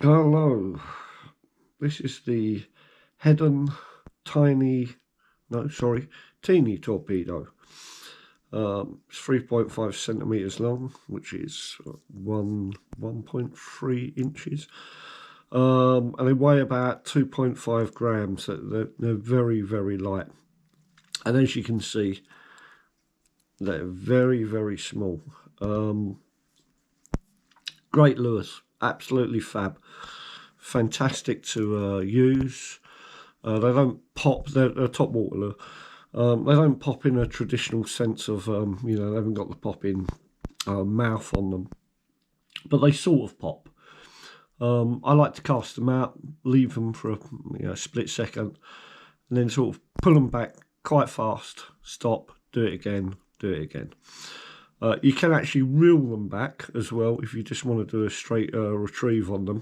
Hello, this is the Heddon Teeny Torpedo. It's 3.5 centimeters long, which is 1.3 inches. And they weigh about 2.5 grams, so they're very, very light. And as you can see, they're very, very small. Great lures, absolutely fab. Fantastic to use. They don't pop, they're a top water lure. They don't pop in a traditional sense of, they haven't got the popping mouth on them, but they sort of pop. I like to cast them out, leave them for a split second, and then sort of pull them back quite fast, stop, do it again, do it again. You can actually reel them back as well if you just want to do a straight retrieve on them.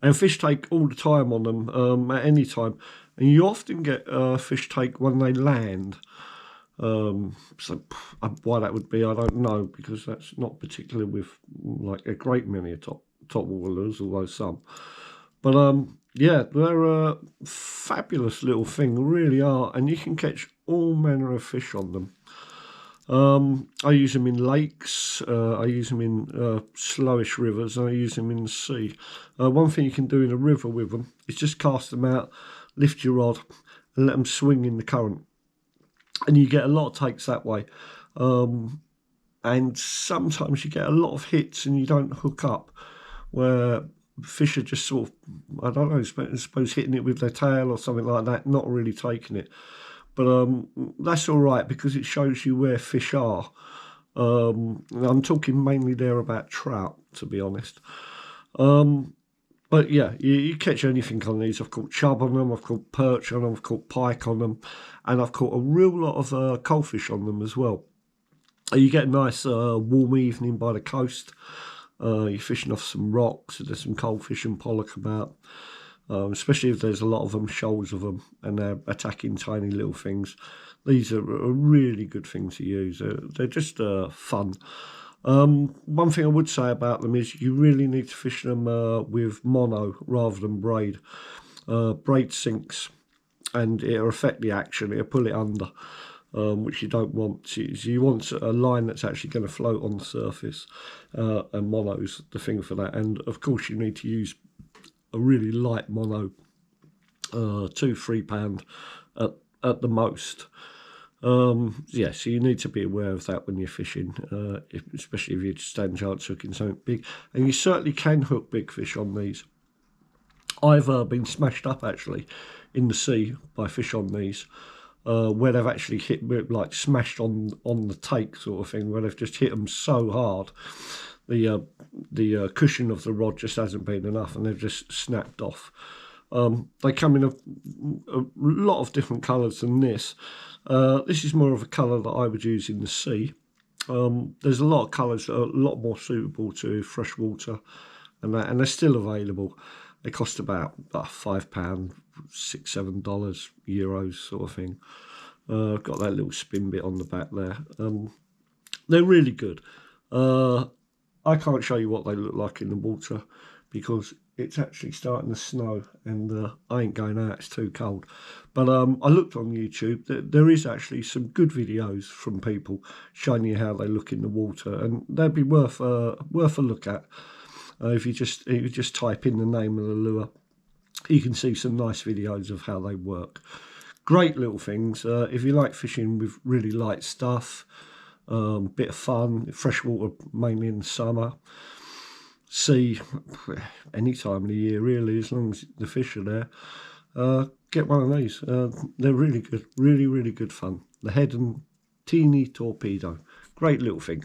And fish take all the time on them, at any time. And you often get fish take when they land. So why that would be, I don't know, because that's not particular with like a great many top water lures, although some. But yeah, they're a fabulous little thing, really are. And you can catch all manner of fish on them. I use them in lakes, I use them in slowish rivers, and I use them in the sea. One thing you can do in a river with them is just cast them out, lift your rod, and let them swing in the current. And you get a lot of takes that way. And sometimes you get a lot of hits and you don't hook up, where fish are just sort of, I don't know, I suppose hitting it with their tail or something like that, not really taking it. But that's all right, because it shows you where fish are. I'm talking mainly there about trout, to be honest. But yeah, you catch anything on these. I've caught chub on them, I've caught perch on them, I've caught pike on them, and I've caught a real lot of coalfish on them as well. You get a nice warm evening by the coast. You're fishing off some rocks, there's some coalfish and pollock about. Especially if there's a lot of them, shoals of them, and they're attacking tiny little things. These are a really good thing to use. They're just fun. One thing I would say about them is you really need to fish them with mono rather than braid. Braid sinks, and it'll affect the action, it'll pull it under, which you don't want. So you want a line that's actually going to float on the surface, and mono's the thing for that. And of course you need to use a really light mono, 2-3 pound at the most. Yeah, so you need to be aware of that when you're fishing, especially if you stand chance hooking something big. And you certainly can hook big fish on these. I've been smashed up actually in the sea by fish on these, where they've actually hit, like smashed on the take sort of thing, where they've just hit them so hard the cushion of the rod just hasn't been enough, and they've just snapped off. They come in a lot of different colours than this. This is more of a colour that I would use in the sea. There's a lot of colours that are a lot more suitable to fresh water, and they're still available. They cost about £5, $6, $7, euros sort of thing. Got that little spin bit on the back there. They're really good. I can't show you what they look like in the water because it's actually starting to snow, and I ain't going out, it's too cold. But I looked on YouTube. There is actually some good videos from people showing you how they look in the water, and they'd be worth a look at. If you just type in the name of the lure, you can see some nice videos of how they work. Great little things. If you like fishing with really light stuff, bit of fun, freshwater mainly in the summer, sea any time of the year really, as long as the fish are there, get one of these. They're really good, really good fun. The Heddon Teeny Torpedo, great little thing.